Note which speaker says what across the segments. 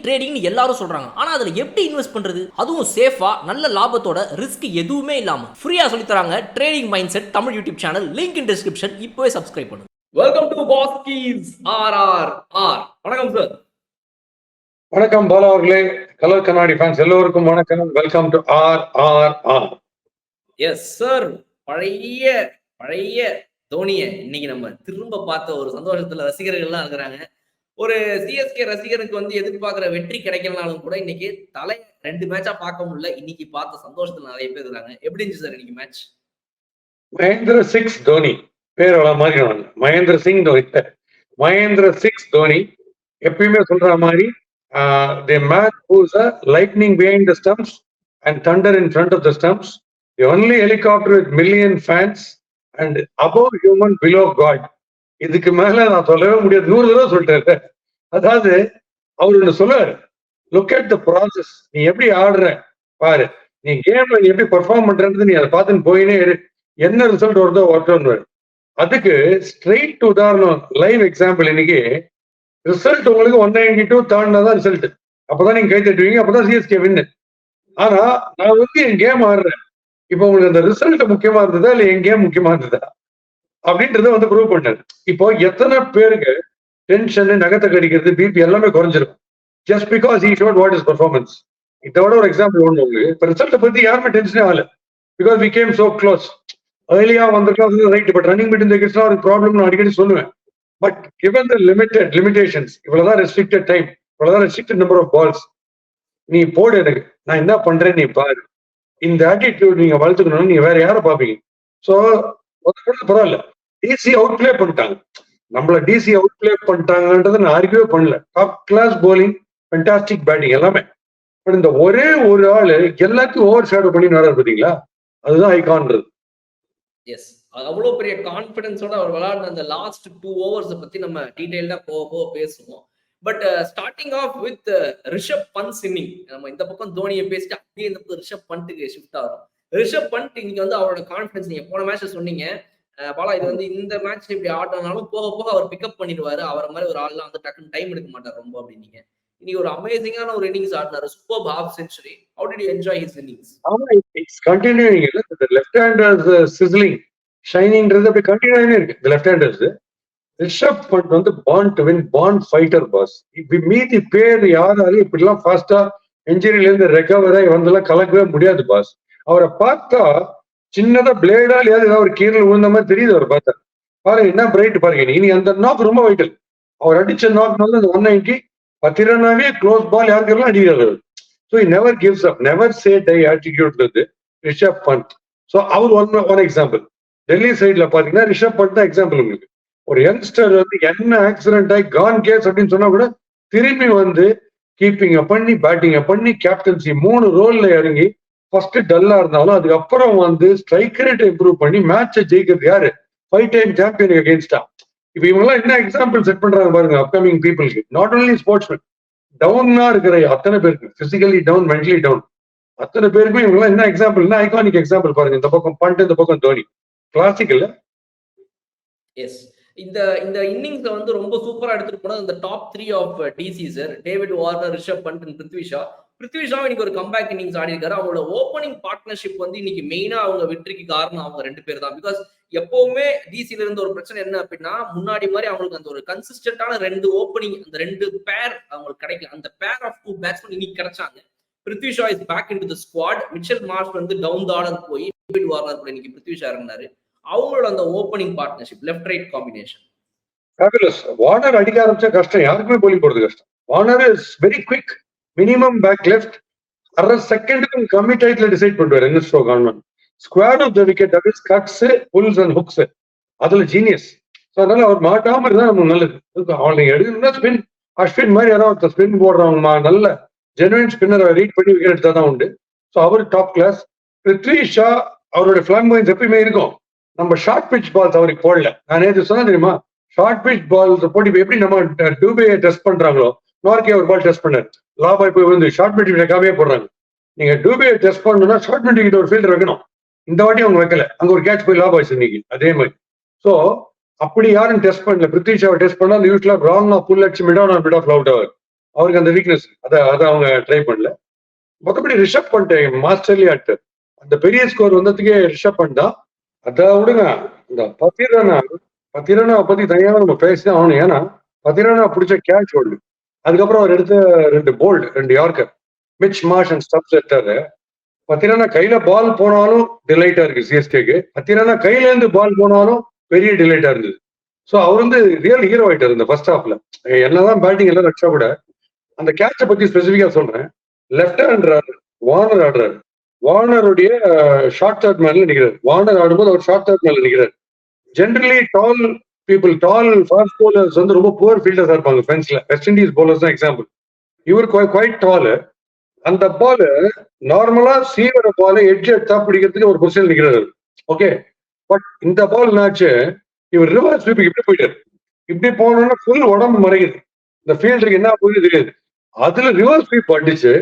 Speaker 1: Trading எல்லாரும் சொல்றாங்க. ஆனா அதுல எப்படி இன்வெஸ்ட் பண்றது, அதுவும் சேஃபா நல்ல லாபத்தோட ரிஸ்க் எதுவுமே இல்லாம ஃப்ரீயா சொல்லி தராங்க trading mind set Tamil YouTube channel. Link in description. இப்போவே சப்ஸ்கிரைப் பண்ணுங்க. வெல்கம் டு பாஸ்கீஸ் RRR. வணக்கம் சார்.
Speaker 2: வணக்கம் பாலா அவர்களே. கலர் கண்ணாடி ஃபேன்ஸ் எல்லோருக்கும் வணக்கம். Welcome to RRR.
Speaker 1: Yes sir. பழைய பழைய தோனியை இன்னைக்கு நம்ம திரும்ப பார்த்த ஒரு சந்தோஷத்துல ரசிகர்கள்லாம் இருக்கிறாங்க. ஒரு சிஎஸ்கே ரசிகனுக்கு வந்து எதிர்பார்க்கிற வெற்றி கிடைக்கலனாலும் கூட இன்னைக்கு தலை 2 மேட்சா பார்க்க முடியல. இன்னைக்கு பார்த்த சந்தோஷத்துல நிறைய பேர் இருக்காங்க. எப்படி இருந்துச்சு சார் இன்னைக்கு மேட்ச்?
Speaker 2: மகேந்திர சிக்ஸ் தோனி பேர் வள மாதிரி மகேந்திர சிங் தோனி, மகேந்திர சிக்ஸ் தோனி எப்பயுமே சொல்ற மாதிரி the man who's a lightning behind the stumps and thunder in front of the stumps, the only helicopter with million fans and above human below God. இதுக்கு மேல நான் சொல்லவே முடியாது. 100 தடவை சொல்லிட்டேன். அதாவது அவர் ஒண்ணு சொல்லுவாரு, லுக் அட் த ப்ராசஸ். நீ எப்படி ஆடுற பாரு, நீ கேம்ல நீ எப்படி பெர்ஃபார்ம் பண்றது நீ அதை பார்த்துன்னு போயினே இரு, என்ன ரிசல்ட் வருதோ வரட்டும். அதுக்கு ஸ்ட்ரெயிட் உதாரணம், லைவ் எக்ஸாம்பிள். இன்னைக்கு ரிசல்ட் உங்களுக்கு 192 தாண்டினா தான் ரிசல்ட். அப்பதான் நீங்க கை தட்டுவீங்க, அப்பதான் சிஎஸ்கே வின்னு. ஆனா நான் வந்து என் கேம் ஆடுறேன். இப்போ உங்களுக்கு அந்த ரிசல்ட் முக்கியமா இருந்ததா இல்ல என் கேம் முக்கியமா இருந்ததா அப்படின்றத வந்து ப்ரூவ் பண்ணாரு. இப்போ எத்தனை பேருக்கு டென்ஷன், நகத்தை கடிக்கிறது, பிபி எல்லாமே குறைஞ்சிருக்கும் just because he showed what is performance. இதோட ஒரு எக்ஸாம்பிள் ஒண்ணு உங்களுக்கு. இப்போ ரிசல்ட்டை பத்தி யாருமே டென்ஷனே ஆகல, because we came so close. ஏர்லியா வந்திருக்கலாம் right, but running between the விக்கெட்ஸ்லாம் ஒரு ப்ராப்ளம் நான் அடிக்கடி சொல்லுவேன். பட் given the limitations, இவ்வளவுதான் ரெஸ்ட்ரிக்டட் டைம், இவ்வளவுதான் ரெஸ்ட்ரிக்டட் நம்பர் ஆஃப் பால்ஸ், நீ போடு, எனக்கு நான் என்ன பண்றேன் நீ பாரு. இந்த ஆட்டிடியூட் நீங்க வளர்த்துக்கணும். நீங்க வேற யாரை பாப்பீங்க? சோ பரவாயில்ல, டிசி அவுட் பிளே பண்ணிட்டாங்க. நம்மள டிசி அவுட் பிளே பண்ணிட்டாங்கன்றதை நான் ஆர்கியூவே பண்ணல. Top class bowling, fantastic batting எல்லாமே. பட் இந்த ஒரே ஒரு ஆளு எல்லாத்தையும் ஓவர் ஷேடோ பண்ணி வராரு பாத்தீங்களா, அதுதான் ஐகான்றது.
Speaker 1: எஸ், அவ்வளவு பெரிய கான்பிடன்ஸோட அவர் விளையாடின அந்த லாஸ்ட் 2 ஓவர்ஸ் பத்தி நம்ம டீடைல்டா போக பேசுவோம். But starting off with Rishabh Pant inning. நம்ம இந்த பக்கம் தோனியை பேசிட்டு அப்படியே இந்த பக்கம் ரிஷப் பண்ட்டுக்கு ஷிஃப்ட் ஆகும். ரிஷப் பந்த் இன்னைக்கு வந்து அவரோட கான்பிடன்ஸ், நீங்க போன மேட்ச்ல சொன்னீங்க பாலா, இது வந்து இந்த மேட்ச் இப்படி ஆடினாலும் போக போக அவர் பிக்கப் பண்ணிடுவாரு, அவரை மாதிரி ஒரு ஆள்லாம் வந்து டக்குன்னு டைம் எடுக்க மாட்டார் ரொம்ப அப்படின்னீங்க. இன்னைக்கு ஒரு அமேசிங்கான ஒரு இன்னிங்ஸ் ஆடினாரு. Super half century. How did you enjoy his innings?
Speaker 2: ஆமா, இட்ஸ் கண்டினியூயிங். இல்ல, லெஃப்ட் ஹேண்டர்ஸ் சிஸ்லிங் ஷைனிங்ன்றது அப்படி கண்டினியூ இருக்கு. இந்த லெஃப்ட் ஹேண்டர்ஸ் ரிஷப் பண்ட் வந்து Pant to win, Pant fighter boss. மீதி பேர் யாராலும் இப்படிலாம் ஃபாஸ்டா இன்ஜுரியில இருந்து ரெக்கவர் ஆகி வந்தெல்லாம் கலக்கவே முடியாது பாஸ். அவரை பார்த்தா சின்னதா பிளேடால் ஏதாவது ஒரு கீரல் விழுந்த மாதிரி தெரியுது. அவர் பார்த்தா பாருங்க என்ன பிரைட் பாருங்க. இனி அந்த நாக் ரொம்ப வைட்டல். அவர் அடிச்ச நாக்னால அந்த 190 10 ரன்னாவே க்ளோஸ் பால் யாருக்கெல்லாம் அடிக்கிறாரு. So he never gives up, never say die attitude Rishabh Pant. So அவர் ஒன் எக்ஸாம்பிள். டெல்லி சைட்ல பாத்தீங்கன்னா ரிஷப் பண்ட் தான் எக்ஸாம்பிள். உங்களுக்கு ஒரு யங்ஸ்டர் வந்து என்ன ஆக்சிடென்ட் ஆகி கான் கேஸ் அப்படின்னு சொன்னா கூட திரும்பி வந்து கீப்பிங்க பண்ணி, பேட்டிங்க பண்ணி, கேப்டன்சி 3 ரோல்ல இறங்கி ஃபர்ஸ்ட் டல்லா இருந்தாலும் அதுக்கப்புறம் வந்து ஸ்ட்ரைக் ரேட் இம்ப்ரூவ் பண்ணி மேட்சை ஜெயிக்கிறது யாரு? 5 டைம் சாம்பியன் அகேன்ஸ்டா. இப்ப இவங்கெல்லாம் என்ன எக்ஸாம்பிள் செட் பண்றாங்க பாருங்க அப்கமிங் பீப்புளுக்கு. நாட் ஓன்லி ஸ்போர்ட்ஸ்மேன், டவுன்னா இருக்கிற அத்தனை பேருக்கு, பிசிக்கலி டவுன், மென்டலி டவுன், அத்தனை பேருக்கும் இவங்கெல்லாம் என்ன எக்ஸாம்பிள், என்ன ஐகானிக் எக்ஸாம்பிள் பாருங்க. இந்த பக்கம் பண்ட், இந்த பக்கம் தோனி. கிளாசிக் இல்ல?
Speaker 1: எஸ், இந்த இன்னிங்ஸ்ல வந்து ரொம்ப சூப்பரா எடுத்துட்டு போனது இந்த top 3 of DC sir. David Warner, Rishabh Pant, Prithvi Shaw. Prithvi Shaw இன்னைக்கு ஒரு கம்பேக் இன்னிங்ஸ் ஆடி இருக்காரு. அவங்களோட ஓப்பனிங் பார்ட்னர்ஷிப் வந்து இன்னைக்கு மெயினா அவங்க வெற்றிக்கு காரணம் அவங்க 2 பேர் தான். பிகாஸ் எப்பவுமே டிசில இருந்த ஒரு பிரச்சனை என்ன அப்படின்னா, முன்னாடி மாதிரி அவங்களுக்கு அந்த ஒரு கன்சிஸ்டன்டான 2 ஓப்பனிங், அந்த 2 பேர் அவங்களுக்கு கிடைக்கல. அந்த பேர் ஆஃப் 2 பேட்ஸ்மேன் இன்னைக்கு கிடைச்சாங்க. Prithvi Shaw is back into the squad. Mitchell Marsh வந்து டவுன் தி ஆர்டர் போய் டேவிட் வார்னர் கூட இன்னைக்கு பிருத்வி ஷா இறங்கினாரு. அவங்களோட அந்த opening partnership, left right combination
Speaker 2: fabulous. Warner அடிக்க ஆரம்பிச்சா கஷ்டம், யாருக்குமே போலிங் போடுறது கஷ்டம். Warner is very quick, minimum back left, அரை செகண்டுக்கும் கம்மி டைட்ல டிசைட் பண்ணுவார் என்ன stroke on. Square of the wicket, that is cuts, pulls and hooks, அதுல ஜீனியஸ். ஸோ அதனால அவர் மாட்டாம இருந்தா நமக்கு நல்லது. அவங்களை எடுக்கணும்னா ஸ்பின், அஸ்வின் மாதிரி யாராவது ஸ்பின் போடுறவங்க நல்ல ஜெனுவின் ஸ்பின்னர் ரீட் பண்ணி விக்கெட் எடுத்தா தான் உண்டு. ஸோ அவர் டாப் கிளாஸ். பிருத்வி ஷா அவருடைய ஃபிளாம்பைன்ஸ் எப்பயுமே இருக்கும். நம்ம ஷார்ட் பிச் பால்ஸ் அவருக்கு போடல. நான் நேற்று சொன்னா தெரியுமா, ஷார்ட் பிச் பால்ஸ் போட்டு எப்படி நம்ம டூபே டெஸ்ட் பண்றாங்களோ, நார்கே ஒரு பால் டெஸ்ட் பண்ணாரு, லாபாய் போய் வந்து ஷார்ட் பிச் வைக்காமே போடுறாங்க. நீங்க டூபே டெஸ்ட் பண்ணணும்னா ஷார்ட் பிச் கிட்ட ஒரு ஃபீல்டர் வைக்கணும். இந்த வாட்டி அவங்க வைக்கல, அங்க ஒரு கேட்ச் போய் லாபாய்ஸ் இன்னைக்கு அதே மாதிரி. ஸோ அப்படி யாரும் டெஸ்ட் பண்ணல. பிருத்வி ஷாவை டெஸ்ட் பண்ணா யூஸ்வலா ராங் புல் அடிச்சு mid on mid off out ஆவார். அவருக்கு அந்த வீக்னஸ் அதை அவங்க ட்ரை பண்ணல. மற்றபடி ரிஷப் பண்ட் மாஸ்டர்லி ஆக்டர். அந்த பெரிய ஸ்கோர் வந்ததுக்கே ரிஷப் பண்ட் தான். அதை விடுங்க, இந்த பத்திரனா பத்தி தனியாக நம்ம பேசிதான் ஆகணும். ஏன்னா பத்திரனா பிடிச்ச கேட்ச் ஓடு, அதுக்கப்புறம் அவர் எடுத்த 2 bowled, 2 yorker, Mitch Marsh and Stubbs எடுத்தாரு. பத்திரனா கையில பால் போனாலும் டிலைட்டா இருக்கு சிஎஸ்கேக்கு, பத்திரனா கையில இருந்து பால் போனாலும் பெரிய டிலைட்டா இருந்தது. ஸோ அவர் வந்து ரியல் ஹீரோ ஆயிட்டார் இந்த ஃபர்ஸ்ட் ஹாஃப்ல. என்னதான் பேட்டிங் எல்லாம் ரச்சா கூட அந்த கேட்சை பத்தி ஸ்பெசிஃபிக்கா சொல்றேன். லெஃப்ட் ஹேண்ட் வார்னர் ஆடுறாரு, வார்னருடைய ஷார்ட் தேர்ட் மேல நிற்கிறார். வார்னர் ஆடும்போது அவர் ஷார்ட் தேர்ட் மேல நிற்கிறார். ஜென்ரலி டால் பீப்புள், டால் ஃபாஸ்ட் போலர்ஸ் வந்து ரொம்ப புவர் ஃபீல்டர்ஸா இருப்பாங்க ஃபென்ஸ்ல. வெஸ்ட் இண்டீஸ் போலர்ஸ் தான் எக்ஸாம்பிள். இவர் குவைட் டால். அந்த பால் நார்மலா சீவர பால் எட்ஜ் எடுத்தா பிடிக்கிறதுக்கு ஒரு பொசிஷன் நிற்கிறாரு. ஓகே, பட் இந்த பால் என்னாச்சு, இவர் ரிவர்ஸ் ஸ்வீப்புக்கு இப்படி போயிட்டாரு. இப்படி போனோம்னா ஃபுல் உடம்பு மறைக்குது, இந்த ஃபீல்டருக்கு என்ன போகுது தெரியாது. அதுல ரிவர்ஸ் ஸ்வீப் அடிச்சு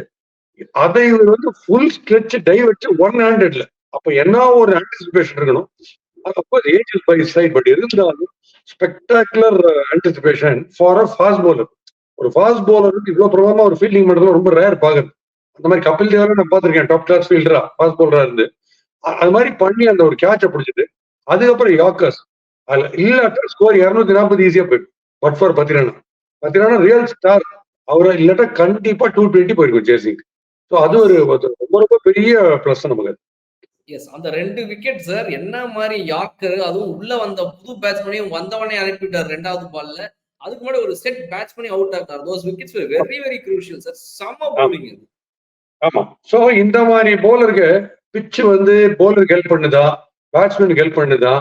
Speaker 2: அதை இவர் வந்து ஃபுல் ஸ்ட்ரெச் டைவ் வச்சு 1 ஹேண்டட்ல. அப்ப என்ன ஒரு ஆன்டிசிபேஷன் இருக்கணும். Of course age is by side, but இருந்தாலும் spectacular anticipation for a fast bowler. ஒரு ஃபாஸ்ட் பவுலருக்கு இவ்வளவு பிரபலமா ஒரு ஃபீல்டிங் பண்றது ரொம்ப ரேர் பாக்குறது. அந்த மாதிரி கபில் தேவ் நான் பார்த்திருக்கேன், டாப் கிளாஸ் ஃபீல்டரா ஃபாஸ்ட் பவுலரா இருந்து. அது மாதிரி பண்ணி அந்த ஒரு கேட்சை பிடிச்சிட்டு அதுக்கப்புறம் யாக்கர்ஸ் அதுல இல்லாட்ட ஸ்கோர் 240 ஈஸியா போயிடும். But for Pathirana real star. அவரை இல்லாட்டா கண்டிப்பா 220 போயிருக்கும் சேசிங். ஸோ அது ஒரு ரொம்ப ரொம்ப பெரிய பிளஸ் நமக்கு.
Speaker 1: எஸ், அந்த 2 விக்கெட் சார் என்ன மாதிரி யாக்கர், அதுவும் உள்ள வந்த புது பேட்ஸ்மேனையும் வந்தவனே அனுப்பிட்டார் 2வது பால்ல. அதுக்கு முன்னாடி ஒரு செட் பேட்ஸ்மேனை அவுட் ஆட்டார். Those wickets very very crucial sir. செம பவுலிங் அது.
Speaker 2: ஆமா, சோ இந்த மாதிரி போலருக்கு பிட்ச் வந்து போலருக்கு ஹெல்ப் பண்ணுதா, பேட்ஸ்மேனுக்கு ஹெல்ப் பண்ணுதா,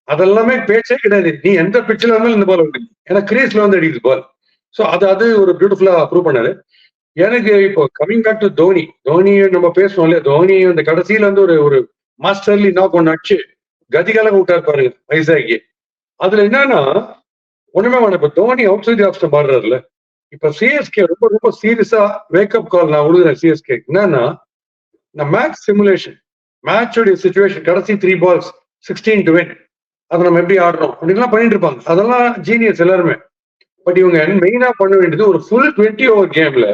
Speaker 2: அதெல்லாமே பேச்சே கிடையாது. நீ எந்த பிட்ச்ல இருந்தாலும் இந்த பால் வந்து, ஏன்னா கிரீஸ்ல வந்து அடிக்குது பால். ஸோ அது ஒரு பியூட்டிஃபுல்லா ப்ரூவ் பண்ணாரு. எனக்கு இப்போ கமிங் பேக் டு தோனி நம்ம பேசணும் இல்லையா, தோனி அந்த கடைசியில வந்து ஒரு மாஸ்டர்லி நாக் ஒன்று அடிச்சு கதிகாலம் விட்டார் பாருங்க வைசாகி. அதுல என்னன்னா ஒண்ணுமே வேணும். இப்ப Dhoni outside off stump ஆடுறாருல, இப்ப சிஎஸ்கே ரொம்ப ரொம்ப சீரியஸா வேக்கப் கால் நான் விடுறேன் சிஎஸ்கே. என்னன்னா மேட்ச் சிமுலேஷன், மேட்சோடைய சிச்சுவேஷன், கடைசி 3 balls 16 to win, அதை நம்ம எப்படி ஆடுறோம் அப்படின்லாம் பண்ணிட்டு இருப்பாங்க. அதெல்லாம் ஜீனியஸ் எல்லாருமே. பட் இவங்க மெயினா பண்ண வேண்டியது ஒரு ஃபுல் 20 over கேம்ல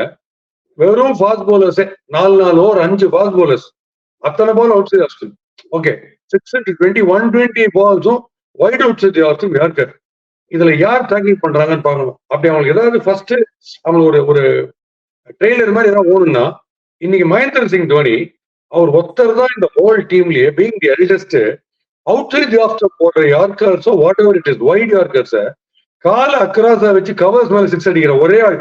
Speaker 2: வெறும் ஃபாஸ்ட் பவுலர்ஸே 4 ஓவர் 5 ஃபாஸ்ட் பவுலர்ஸ், அத்தனை ball outside off stump. Okay, 6 into 20 120 பால்ஸும் wide outside off stump yorker. இதுல யார் டேக்கிங் பண்றாங்கன்னு பார்க்கணும். அப்படி அவங்களுக்கு ஏதாவது ஃபர்ஸ்ட் அவங்களுக்கு ஒரு ட்ரெய்லர் மாதிரி ஏதாவது ஓடுனா, இன்னைக்கு மகேந்திர சிங் தோனி அவர் ஒருத்தர் தான் இந்த ஹோல் டீம்லயே being the eldest outside off stump போடுற யார்கர்ஸோ whatever it is wide யார்கர்ஸ கால அக்ராஸா வச்சு கவர்ஸ் மேல 6 அடிக்கிற ஒரே ஆள்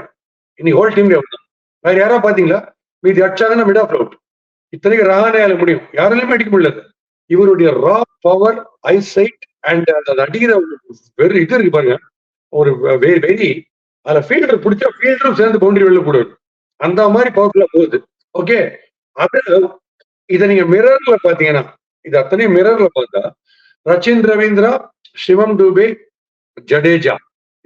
Speaker 2: இன்னைக்கு ஹோல் டீம்லயே அவர் தான். வேற யாரா பாத்தீங்களா? மீதி அடிச்சாங்கன்னா மிட் ஆஃப் அவுட். இத்தனைக்கு ரஹானேயால முடியும், யாராலையுமே அடிக்க முடியாது. இவருடைய ரா பவர், ஐசைட் அண்ட் அது அடிக்கிற வெறும் இது இருக்கு பாருங்க, ஒரு வெறி. அதுல ஃபீல்டர் பிடிச்சா ஃபீல்டரும் சேர்ந்து பவுண்டரி வெளில போடுவாரு. அந்த மாதிரி பவர்ஃபுல்லா போகுது. ஓகே, அது இதை நீங்க மிரர்ல பாத்தீங்கன்னா, இது அத்தனையும் மிரர்ல பார்த்தா ரச்சின் ரவீந்திரா, சிவம் டூபே, ஜடேஜா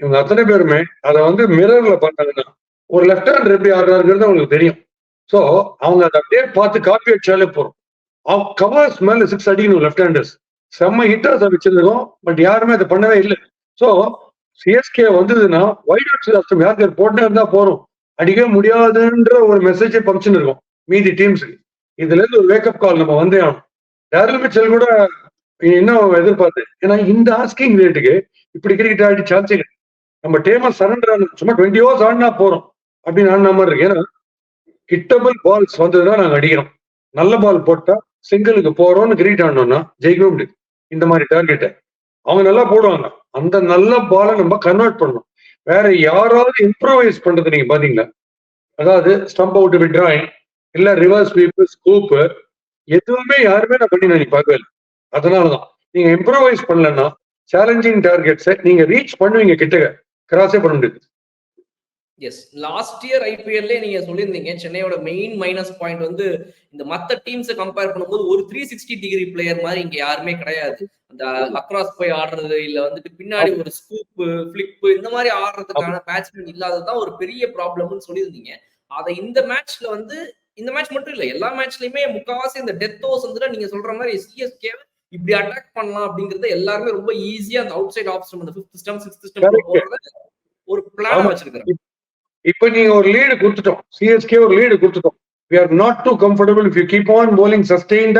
Speaker 2: இவங்க அத்தனை பேருமே அதை வந்து மிரர்ல பார்த்தாங்கன்னா ஒரு லெஃப்ட் ஹேண்டர் எப்படி ஆடுறாருங்கிறது அவங்களுக்கு தெரியும். ஸோ அவங்க அதை அப்படியே பார்த்து காப்பி அடிச்சாலே போறோம். அவங்க கவர்ஸ் மேல 6 அடிக்கணும் லெஃப்ட் ஹேண்டர்ஸ். செம்ம ஹிட்டர்ஸ் வச்சிருக்கோம், பட் யாருமே அதை பண்ணவே இல்லை. ஸோ சிஎஸ்கே வந்ததுன்னா வைட் அவுட் சைட் யாருக்கு போட்டே இருந்தா போறோம், அடிக்கவே முடியாதுன்ற ஒரு மெசேஜை பம்ப்ஷன் இருக்கும் மீதி டீம்ஸுக்கு. இதுல இருந்து ஒரு வேக்கப் கால் நம்ம வந்தே ஆகணும். டேரில் மிச்சல் கூட இன்னும் எதிர்பார்த்து, ஏன்னா இந்த ஆஸ்கிங் ரேட்டுக்கு இப்படி கிரிக்கெட் ஆடி சான்ஸே கிடையாது. நம்ம டேமா சரண்டர் ஆன சும்மா 20 overs ஆடினா போறோம் அப்படின்னு ஆடின மாதிரி இருக்கு. ஏன்னா ஹிட்டபிள் பால்ஸ் வந்ததுன்னா நாங்க அடிக்கிறோம், நல்ல பால் போட்டா சிங்கிளுக்கு போறோம்னு கிரிக்கெட் ஆடணும்னா ஜெயிக்கவே முடியாது. இந்த மாதிரி டார்கெட்டை அவங்க நல்லா போடுவாங்க, அந்த நல்ல பாலை நம்ம கன்வெர்ட் பண்ணணும். வேற யாராவது இம்ப்ரோவைஸ் பண்றது நீங்க பாத்தீங்களா? அதாவது ஸ்டம்ப் அவுட் விட்ராயிங் இல்ல ரிவர்ஸ் ஸ்வீப் ஸ்கூப் எதுவுமே யாருமே நான் பண்ணி நான் பார்க்கவே இல்லை. அதனாலதான் நீங்க இம்ப்ரோவைஸ் பண்ணலன்னா சேலஞ்சிங் டார்கெட்ஸை நீங்க ரீச் பண்ணுவீங்க, கிட்ட கிராஸே பண்ண முடியாது.
Speaker 1: எஸ், லாஸ்ட் இயர் ஐபிஎல்ல நீங்க சொல்லியிருந்தீங்க சென்னையோட மெயின் மைனஸ் பாயிண்ட் வந்து இந்த மத்த டீம்ஸை கம்பேர் பண்ணும்போது ஒரு 360 டிகிரி பிளேயர் மாதிரி இங்க யாருமே கிடையாது. அந்த அக்ராஸ் போய் ஆடுறது இல்ல வந்துட்டு பின்னாடி ஒரு ஸ்கூப் பிளிப் இந்த மாதிரி ஆடுறதுக்கான பேட்ஸ்மேன் இல்லாததான் ஒரு பெரிய ப்ராப்ளம்னு சொல்லியிருந்தீங்க. அதை இந்த மேட்ச்ல வந்து, இந்த மேட்ச் மட்டும் இல்ல எல்லா மேட்ச்லயுமே முக்காவாசி இந்த டெத் ஓவர்ஸ் வந்துட்டு நீங்க சொல்ற மாதிரி சிஎஸ்கே இப்படி அட்டாக் பண்ணலாம் அப்படிங்கறத எல்லாருமே ரொம்ப ஈஸியா அந்த அவுட் சைட் ஆஃப் ஸ்டம்ப், அந்த 5th ஸ்டம்ப் 6th ஸ்டம்ப் போறத ஒரு பிளான் வச்சிருக்காங்க.
Speaker 2: இப்ப நீங்க ஒரு லீடு கொடுத்துட்டோம், சிஎஸ்கே ஒரு லீடு கொடுத்துட்டோம். we are not too comfortable if you keep on bowling sustained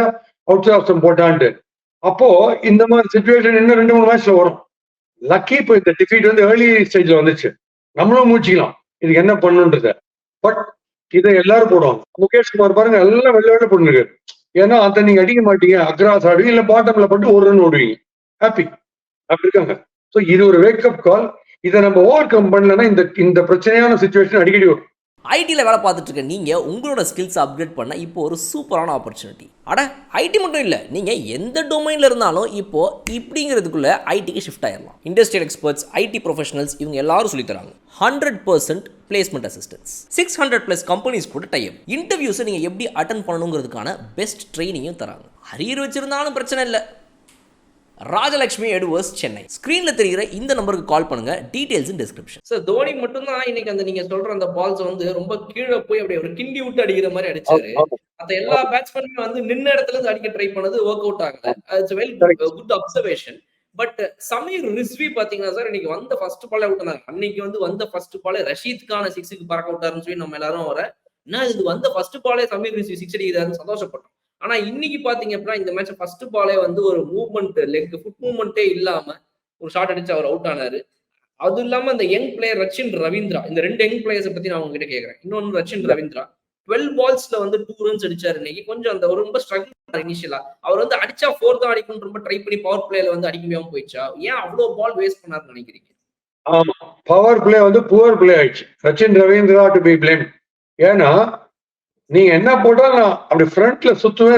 Speaker 2: outside of some போட்டாண்டு. அப்போ இந்த மாதிரி சிச்சுவேஷன் இன்னும் 2-3 மேட்ச்ல வரும். லக்கி இப்போ இந்த டிஃபீட் வந்து ஏர்லி ஸ்டேஜ்ல வந்துச்சு. நம்மளும் மூச்சிக்கலாம் இதுக்கு என்ன பண்ணுன்றத. பட் இதை எல்லாரும் போடுவாங்க. முகேஷ் குமார் பாருங்க எல்லாம் வெள்ள வெள்ள போட்டுருக்காரு. ஏன்னா அதை நீங்க அடிக்க மாட்டீங்க, அக்ராஸ் ஆடுவீங்க, இல்ல பாட்டம்ல போட்டு ஒரு ரன் ஓடுவீங்க, ஹாப்பி அப்படி இருக்காங்க. ஸோ இது ஒரு வேக்கப் கால். இதை நம்ம ஓவர் கம் பண்ணலன்னா இந்த பிரச்சனையான சுச்சுவேஷன் அடிக்கடி வரும்.
Speaker 3: ஐடியில் வேலை பார்த்துட்டு இருக்க நீங்கள் உங்களோட ஸ்கில்ஸை அப்கிரேட் பண்ண இப்போ ஒரு சூப்பரான ஆப்பர்ச்சுனிட்டி. அட ஐடி மட்டும் இல்லை, நீங்கள் எந்த டொமைனில் இருந்தாலும் இப்போது இப்படிங்கிறதுக்குள்ளே ஐடிக்கு ஷிஃப்ட் ஆயிடலாம். இண்டஸ்ட்ரியல் எக்ஸ்பர்ட்ஸ், ஐடி ப்ரொஃபஷனல்ஸ் இவங்க எல்லாரும் சொல்லித்தராங்க. 100% பிளேஸ்மெண்ட் அசிஸ்டன்ஸ், 600+ கம்பெனிஸ் கூட டைப். இன்டர்வியூஸை நீங்கள் எப்படி அட்டன் பண்ணணுங்கிறதுக்கான பெஸ்ட் ட்ரைனிங்கும் தராங்க. அரியர் வச்சிருந்தாலும் பிரச்சனை இல்லை. ராஜலட்சுமி எட்வர்ஸ், சென்னை. ஸ்கிரீன்ல தெரிகிற இந்த நம்பருக்கு கால் பண்ணுங்க. டீடைல்ஸ் இன் டிஸ்கிரிப்ஷன்.
Speaker 1: சார் தோனி மட்டும் தான் இன்னைக்கு அந்த நீங்க சொல்ற அந்த பால்ஸ் வந்து ரொம்ப கீழே போய் அப்படியே ஒரு கிண்டி விட்டு அடிக்கிற மாதிரி அடிச்சாரு. அந்த எல்லா பேட்ஸ்மேனுமே வந்து நின்ன இடத்துல இருந்து அடிக்க ட்ரை பண்ணது ஒர்க் அவுட் ஆகல. It's well good observation. But Sameer Rizvi பாத்தீங்கன்னா சார் இன்னைக்கு வந்த ஃபர்ஸ்ட் பால் அவுட் ஆனாங்க. அன்னைக்கு வந்து வந்த ஃபர்ஸ்ட் பாலே ரஷீத்கான 6க்கு பறக்க விட்டாருன்னு சொல்லி நம்ம எல்லாரும் வர என்ன இது வந்த ஃபர்ஸ்ட் பாலே சமீர் ரிஸ்வி 6 அடிக்கிறாருன்னு சந்தோஷப்பட்டோம். ஆனா இன்னைக்கு பாத்தீங்க அப்படின்னா இந்த மேட்ச் ஃபர்ஸ்ட் பாலே வந்து ஒரு மூவ்மெண்ட் லெக் ஃபுட் மூவ்மெண்ட்டே இல்லாம ஒரு ஷாட் அடிச்சு அவர் அவுட் ஆனாரு. அது இல்லாம அந்த யங் பிளேயர் ரச்சின் ரவீந்திரா, இந்த 2 யங் பிளேயர்ஸ் பத்தி நான் உங்ககிட்ட கேட்கறேன். இன்னொன்னு ரச்சின் ரவீந்திரா 12 பால்ஸ்ல வந்து 2 runs அடிச்சாரு இன்னைக்கு. கொஞ்சம் அந்த ரொம்ப ஸ்ட்ரகிள் இனிஷியலா அவர் வந்து அடிச்சா 4 தான் அடிக்கணும் ரொம்ப ட்ரை பண்ணி பவர் பிளேல வந்து அடிக்க முடியாம போயிடுச்சா? ஏன் அவ்வளவு பால் வேஸ்ட் பண்ணாருன்னு நினைக்கிறீங்க?
Speaker 2: ஆமா, பவர் பிளே வந்து புவர் பிளே ஆயிடுச்சு. Rachin Ravindra to be blame. ஏன்னா நீங்க என்ன போட்டாலும் நான் அப்படி ஃப்ரண்ட்ல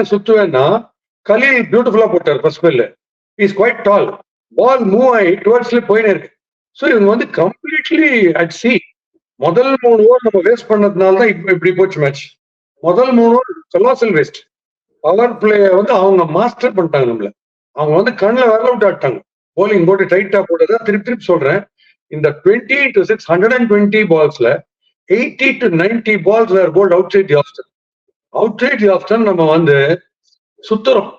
Speaker 2: சுத்துவேன்னா கலீல் பியூட்டிஃபுல்லா போட்டார் ஃபர்ஸ்ட் ஸ்பெல்ல. Is quite tall. Ball move ஆகி டுவர்ட்ஸ்ல போயினே இருக்கு. ஸோ இவங்க வந்து கம்ப்ளீட்லி அட் சி. முதல் 3 ஓவர் நம்ம வேஸ்ட் பண்ணதுனால தான் இப்படி போச்சு மேட்ச். முதல் 3 over colossal waste. Power play வந்து அவங்க மாஸ்டர் பண்ணிட்டாங்க நம்மள. அவங்க வந்து கண்ணில் வரல விட்டு ஆட்டாங்க. போலிங் போட்டு டைட்டா போட்டதை திருப்பி சொல்றேன். இந்த 20-6 120 பால்ஸ்ல 80 to 90 balls were bowled outside the off-stump. Outside the off-stump நம்ம வந்து சுத்துறோம்,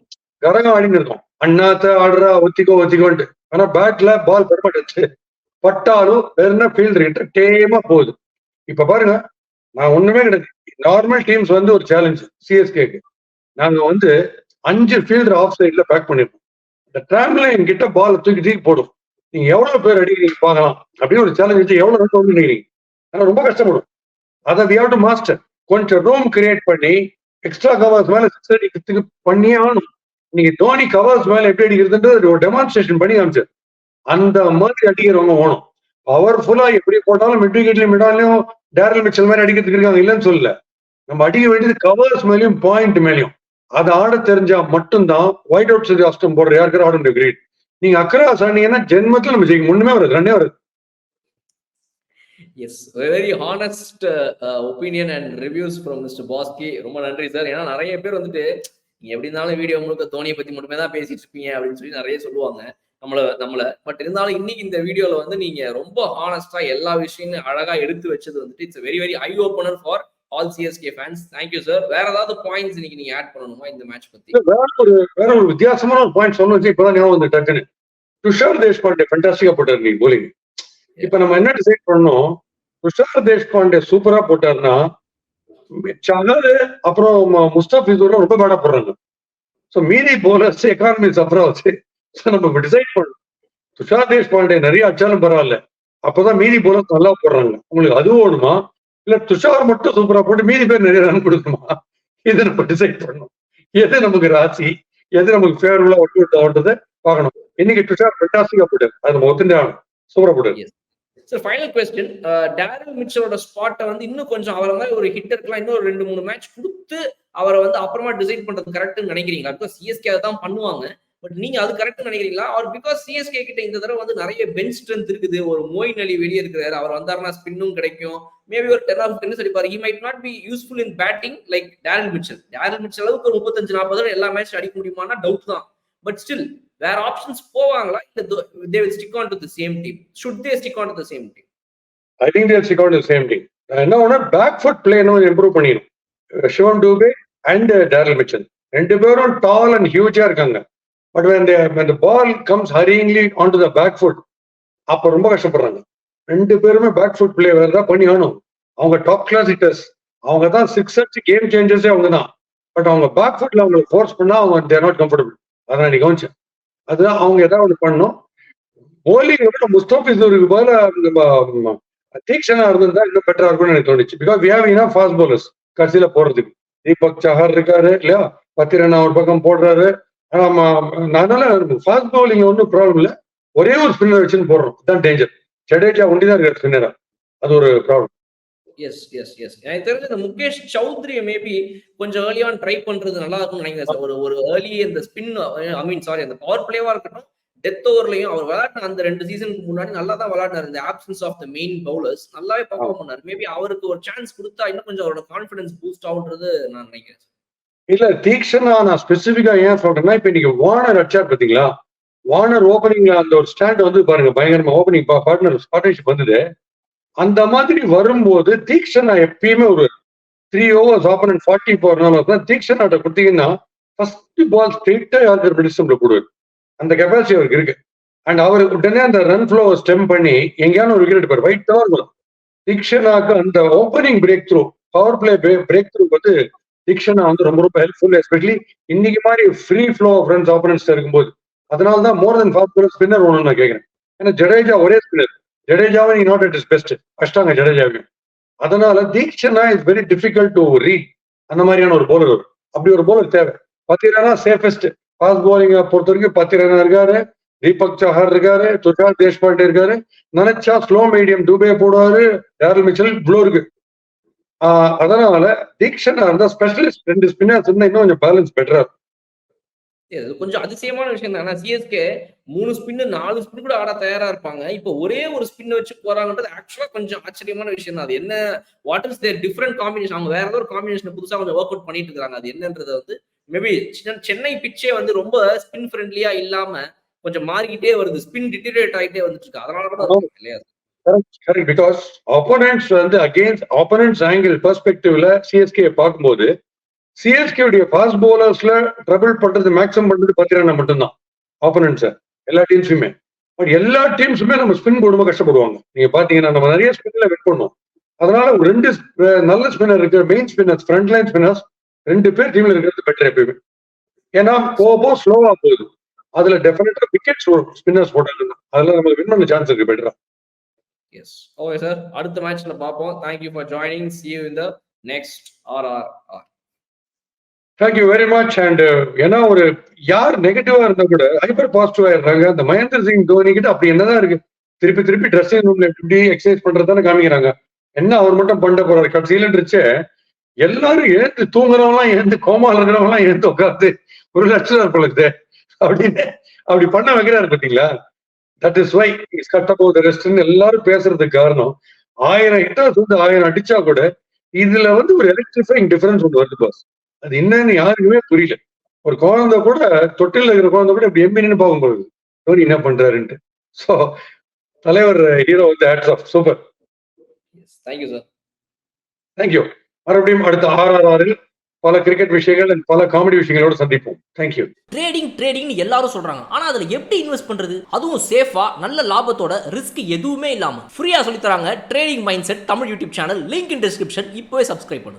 Speaker 2: கரகம் ஆடின்னு இருக்கோம். அண்ணாத்த ஆடுறா ஒத்திக்கோன்ட்டு. ஆனா பேட்ல பால் பெறமாட்டச்சு. பட்டாலும் வேற ஃபீல்டர் கிட்ட டேமா போகுது. இப்ப பாருங்க, நான் ஒண்ணுமே கிடையாது. நார்மல் டீம்ஸ் வந்து ஒரு சேலஞ்ச் சிஎஸ்கேக்கு. நாங்க வந்து 5 ஃபீல்டர் ஆஃப் சைட்ல பேக் பண்ணிருக்கோம். இந்த டிராம்லைன் கிட்ட பால் தூக்கி போடும். நீங்க எவ்வளவு பேர் அடிக்கிறீங்க பார்க்கலாம் அப்படின்னு ஒரு சேலஞ்ச் வச்சு எவ்வளவு ரன் பண்ணிக்கிறீங்க. ஆனா ரொம்ப கஷ்டப்படும். அதை we have to master. கொஞ்சம் ரூம் கிரியேட் பண்ணி எக்ஸ்ட்ரா கவர்ஸ் மேல 6 அடிக்கிறதுக்கு பண்ணியே ஆகணும். நீங்க தோனி கவர்ஸ் மேல எப்படி அடிக்கிறதுன்றது ஒரு டெமான்ஸ்ட்ரேஷன் பண்ணி காமிச்சார். அந்த மாதிரி அடிக்கிறவங்க ஓணும். பவர்ஃபுல்லா எப்படி போட்டாலும் மிட் விக்கெட்லயும் மிடாலையும் டேரல் மிச்சல் மாதிரி அடிக்கிறதுக்கு இருக்காங்க, இல்லைன்னு சொல்லல. நம்ம அடிக்க வேண்டியது கவர்ஸ் மேலயும் பாயிண்ட் மேலயும். அதை ஆட தெரிஞ்சா மட்டும்தான் ஒயிட் அவுட் சரி ஆஸ்டம் போடுற யாருக்கிற ஆட கிரேட். நீங்க அக்ராஸ் ஆனீங்கன்னா ஜென்மத்தில் நம்ம ஜெயிக்க முன்னுமே வருது, ரன்னே வருது.
Speaker 1: Yes, very honest opinion and reviews from mister Baski. ரொம்ப நன்றி சார். ஏன்னா நிறைய பேர் வந்துட்டு நீங்க எப்படி இருந்தாலும் வீடியோ முழுக்க தோனியை பத்தி மட்டுமே தான் பேசிட்டு இருப்பீங்க அப்படின்னு சொல்லி நிறைய சொல்லுவாங்க நம்மள. பட் இருந்தாலும் இன்னைக்கு இந்த வீடியோல வந்து நீங்க ரொம்ப ஹானஸ்டா எல்லா விஷயங்களும் அழகா எடுத்து வச்சது வந்துட்டு it's very very I opener for all CSK fans. Thank you sir. வேற ஏதாவது பாயிண்ட்ஸ் இன்னைக்கு நீங்க ஆட் பண்ணணுமா இந்த மேட்ச் பத்தி?
Speaker 2: வேற ஒரு வித்தியாசமான ஒரு பாயிண்ட் சொன்னு இப்பதான் ஞாபகம் வந்து டக்குன்னு துஷார் தேஷ்பாண்டே ஃபேண்டாஸ்டிக்கா போட்டாரு நீங்க போலிங். இப்ப நம்ம என்ன டிசைட் பண்ணோம், துஷார் தேஷ்பாண்டே சூப்பரா போட்டாருன்னா சஹர் அப்புறம் முஸ்தாபிசூர் ரொம்ப பேடா போடுறாங்க. ஸோ மீதி போலர்ஸ் எக்கானமி சஃபரா வச்சு நம்ம டிசைட் பண்ணோம். துஷார் தேஷ்பாண்டே நிறைய அடிச்சாலும் பரவாயில்ல, அப்பதான் மீதி போலர்ஸ் நல்லா போடுறாங்க. உங்களுக்கு அது ஓடுமா இல்ல துஷார் மட்டும் சூப்பரா போட்டு மீதி பேர் நிறைய ரன் கொடுக்குமா? இதை நம்ம டிசைட் பண்ணணும். எது நமக்கு ராசி, எது நமக்கு ஃபேவரபுளா ஒட்டுன்றதை பார்க்கணும். இன்னைக்கு துஷார் ஃபேண்டாஸ்டிக்கா போட்டாரு, அது நம்ம ஒத்துண்டே ஆகணும். சூப்பரா போட்டாரு.
Speaker 1: சார் ஃபைனல் கொஸ்டின், டேரல் மிச்சலோட ஸ்பாட்டை வந்து இன்னும் கொஞ்சம் அவரை மாதிரி ஒரு ஹிட்டருக்குலாம் இன்னும் ஒரு 2-3 மேட்ச் கொடுத்து அவரை வந்து அப்புறமா டிசைட் பண்றது கரெக்ட்னு நினைக்கிறீங்களா? பிகாஸ் சிஎஸ்கே அதை தான் பண்ணுவாங்க, பட் நீங்க அது கரெக்ட் நினைக்கிறீங்களா? அவர் பிகாஸ் சிஎஸ்கே கிட்ட இந்த தடவை வந்து நிறைய பெஞ்ச் ஸ்ட்ரென்த் இருக்குது. ஒரு மோயின் அலி வெளியே இருக்கிறாரு, அவர் வந்தாருன்னா ஸ்பின்னும் கிடைக்கும், மேபி ஒரு 10 of 10 அடிப்பாரு. He might not be useful in batting like Daryl Mitchell. Daryl Mitchell அளவுக்கு ஒரு 35-40 எல்லா மேட்ச் அடிக்க முடியுமானா டவுட் தான். பட் ஸ்டில் வேற ஆப்ஷன்ஸ் போவாங்களா? they will stick on to the same team? Should they stick on to the same team?
Speaker 2: I think they'll stick on to the same team. என்ன ஒண்ணா பேக் ஃபுட் பிளே இன்னும் improve பண்ணிடும். சிவம் Dube and Daryl Mitchell 2 பேரும் டால் and ஹியூஜா இருக்காங்க. But when the ball comes hurryingly onto the back foot அப்ப ரொம்ப கஷ்டப்படுறாங்க. 2 பேருமே பேக் ஃபுட் பிளே வேற பண்ணி ஆகணும். அவங்க டாப் கிளாஸ் ஹிட்டர்ஸ். அவங்க தான் சிக்ஸ் அடிச்சு கேம் சேஞ்சர்ஸே அவங்க தான். பட் அவங்க பேக் ஃபுட்ல அவங்களை ஃபோர்ஸ் பண்ணா அவங்க தேர் நாட் கம்ஃபர்டபுள். அதான் நீ கவனிச்சேன். அதுதான் அவங்க ஏதாவது ஒன்று பண்ணணும். போலிங் விட முஸ்தபிசூருக்கு பதிலாக தீக்ஷனா இருந்திருந்தா இன்னும் பெட்டரா இருக்கும்னு எனக்கு தோணுச்சு. Because we have enough fast bowlers கடைசியில போடுறதுக்கு. தீபக் சஹர் இருக்காரு இல்லையா, 10 ரன் ஒரு பக்கம் போடுறாரு. அதனால ஃபாஸ்ட் பவுலிங் ஒன்றும் ப்ராப்ளம் இல்லை. ஒரே ஒரு ஸ்பின்னர் வச்சுன்னு போடுறோம், அதுதான் டேஞ்சர். ஜடேஜா ஒண்டிதான் இருக்காரு ஸ்பின்னரா, அது ஒரு ப்ராப்ளம்.
Speaker 1: எஸ் எஸ் எஸ் எனக்கு தெரிஞ்ச இந்த முகேஷ் சௌத்ரி மேபி கொஞ்சம் ஏர்லியா ட்ரை பண்றது நல்லா இருக்கும்னு நினைக்கிறேன் சார். ஒரு ஏர்லி இந்த ஸ்பின் அந்த பவர் பிளேவா இருக்கட்டும், டெத் ஓவர்லயும் அவர் விளையாடின அந்த 2 சீசனுக்கு முன்னாடி நல்லா தான் விளையாடினார். இந்த options of the main bowlers நல்லாவே பர்ஃபார்ம் பண்ணார். மேபி அவருக்கு ஒரு சான்ஸ் கொடுத்தா இன்னும் கொஞ்சம் அவரோட கான்ஃபிடன்ஸ் பூஸ்ட் ஆகுன்றது நான் நினைக்கிறேன்.
Speaker 2: இல்ல தீக்ஷனா நான் ஸ்பெசிபிக்கா ஏன் சொல்றேன்னா, இப்ப இன்னைக்கு வார்னர் அடிச்சா பாத்தீங்களா, வார்னர் ஓபனிங்ல அந்த ஒரு ஸ்டாண்ட் வந்து பாருங்க, பயங்கரமா ஓபனிங் பார்ட்னர்ஷிப் வந்தது. அந்த மாதிரி வரும்போது தீக்ஷனா எப்பயுமே ஒரு 3 overs ஆப்பனன்ட் 40 போறதுனால தீக்ஷனாட்ட கொடுத்தீங்கன்னா ஃபர்ஸ்ட் பால் ஸ்ட்ரெயிட்டா யாருக்கு பிடிச்ச போடுவார். அந்த கெப்பாசிட்டி அவருக்கு இருக்கு. அண்ட் அவருக்கு உடனே அந்த ரன் ஃப்ளோ ஸ்டெம் பண்ணி எங்கேயான ஒரு விக்கெட் எடுப்பார். வைட்டா இருக்கும் தீக்ஷனாக்கு அந்த opening break through, power play break through வந்து தீக்ஷனா வந்து ரொம்ப ரொம்ப ஹெல்ப்ஃபுல். எஸ்பெஷலி இன்னைக்கு மாதிரி free flow of runs opponents இருக்கும்போது. அதனால தான் more then fast bowler spinner ஒன்று நான் கேட்கிறேன். ஏன்னா ஜடேஜா ஒரே ஸ்பின்னர், ஜடேஜாவை நீங்க நாட் அட் இஸ் பெஸ்ட் அஷ்டாங்க ஜடேஜாவுக்கு. அதனால Theekshana is very difficult to read. அந்த மாதிரியான ஒரு பவுலர் வரும். அப்படி ஒரு பவுலர் தேவை. 10 ரன்னா சேஃபஸ்ட். ஃபாஸ்ட் பவுலிங் பொறுத்த வரைக்கும் 10 ரன் இருக்காரு, தீபக் சஹர் இருக்காரு, துஷார் தேஷ்பாண்டே இருக்காரு. நினைச்சா ஸ்லோ மீடியம் டூபே போடுவாரு, டேரல் மிச்சல் இவ்வளோ இருக்கு. அதனால தீக்ஷனா இருந்தா ஸ்பெஷலிஸ்ட் 2 ஸ்பின்னர்ஸ் இருந்தா இன்னும் கொஞ்சம் பேலன்ஸ் பெட்டரா இருக்கும்.
Speaker 1: கொஞ்சம் அதிசயமான விஷயம் தான். சிஎஸ்கே 3 ஸ்பின் 4 ஸ்பின் கூட ஆட தயாரா இருப்பாங்க. இப்போ ஒரே ஒரு ஸ்பின் வச்சு போறாங்கன்றது ஆக்சுவலா கொஞ்சம் ஆச்சரியமான விஷயம் தான். அது என்ன, what is there different combination? அவங்க வேற ஏதோ ஒரு காம்பினேஷன் புதுசா கொஞ்சம் ஒர்க் அவுட் பண்ணிட்டு இருக்காங்க. அது என்னன்றது வந்து மேபி சென்னை பிச்சே வந்து ரொம்ப ஸ்பின் ஃப்ரெண்ட்லியா இல்லாம கொஞ்சம் மாறிக்கிட்டே வருது, ஸ்பின் டிட்டீரியேட் ஆகிட்டே வந்துட்டு இருக்கு. அதனால கூட இல்லையா?
Speaker 2: கரெக்ட். பிகாஸ் ஆப்போனன்ட்ஸ் வந்து அகெயின்ஸ்ட் ஆப்போனன்ட்ஸ் ஆங்கிள் பெர்ஸ்பெக்டிவ்ல சிஎஸ்கே பார்க்கும்போது சிஎஸ்கே உடைய ஃபாஸ்ட் பவுலர்ஸ்ல ட்ரபிள் பண்றது மேக்ஸிமம் பண்றது 10 ரன் மட்டும்தான் ஆப்போனன்ட்ஸ் எல்லா டீம்ஸுமே. பட் எல்லா டீம்ஸுமே நம்ம ஸ்பின் போடும்போது கஷ்டப்படுவாங்க. நீங்க பாத்தீங்கன்னா நம்ம நிறைய ஸ்பின்ல வின் பண்ணுவோம். அதனால 2 நல்ல ஸ்பின்னர் இருக்கிற main spinners, front line spinners 2 பேர் டீம்ல இருக்கிறது பெட்டர் எப்பயுமே. ஏன்னா போக ஸ்லோவா போகுது. அதுல டெஃபினட்டா விக்கெட்ஸ் ஸ்பின்னர்ஸ் போட்டாங்க, அதுல நம்ம வின் பண்ண சான்ஸ் இருக்கு பெட்டரா.
Speaker 1: எஸ் ஓகே சார், அடுத்த மேட்ச்ல பார்ப்போம். Thank you for joining. see you in the next RRR.
Speaker 2: Thank you very much. And ஏன்னா ஒரு யார் நெகட்டிவா இருந்தா கூட ஹைப்பர் பாசிட்டிவ் ஆயிடுறாங்க. அந்த மகேந்திர சிங் தோனி கிட்ட அப்படி என்னதான் இருக்கு? திருப்பி ட்ரெஸ்ஸிங் ரூம்ல எப்படி எக்ஸசைஸ் பண்றதானே காமிக்கிறாங்க. என்ன அவர் மட்டும் பண்ண போறாரு? கடைசியில இருந்துச்சு எல்லாரும் எழுந்து தூங்குறவங்களாம், எழுந்து கோமால இருக்கிறவங்களாம் எழுந்து உட்காந்து ஒரு லட்சம் பொழுது அப்படின்னு அப்படி பண்ண வைக்கிறாரு பாத்தீங்களா? That is why is cut about the ரெஸ்ட்னு எல்லாரும் பேசுறதுக்கு காரணம். 1000 ஹிட்டர்ஸ் வந்து 1000 அடிச்சா கூட இதுல வந்து ஒரு எலக்ட்ரிஃபைங் டிஃபரன்ஸ் ஒன்று வருது பாஸ். அது என்னன்னு யாருக்குமே புரியல. ஒரு குழந்தை கூட, தொட்டில இருக்கிற குழந்தை கூட இப்படி எம்பின்னு பார்க்கும் போகுது தோனி என்ன பண்றாருன்ட்டு. ஸோ தலைவர் ஹீரோ வந்து hats off, super.
Speaker 1: Thank you sir.
Speaker 2: Thank you. மறுபடியும் அடுத்த RRRல் பல கிரிக்கெட் விஷயங்கள் பல காமெடி விஷயங்களோட சந்திப்போம். தேங்க்யூ.
Speaker 3: ட்ரேடிங்னு எல்லாரும் சொல்றாங்க, ஆனா அதுல எப்படி இன்வெஸ்ட் பண்றது, அதுவும் சேஃபா நல்ல லாபத்தோட, ரிஸ்க் எதுவுமே இல்லாம ஃப்ரீயா சொல்லி தராங்க trading mind set Tamil YouTube channel. Link in description. இப்போவே சப்ஸ்கிரைப் பண்ணுங்க.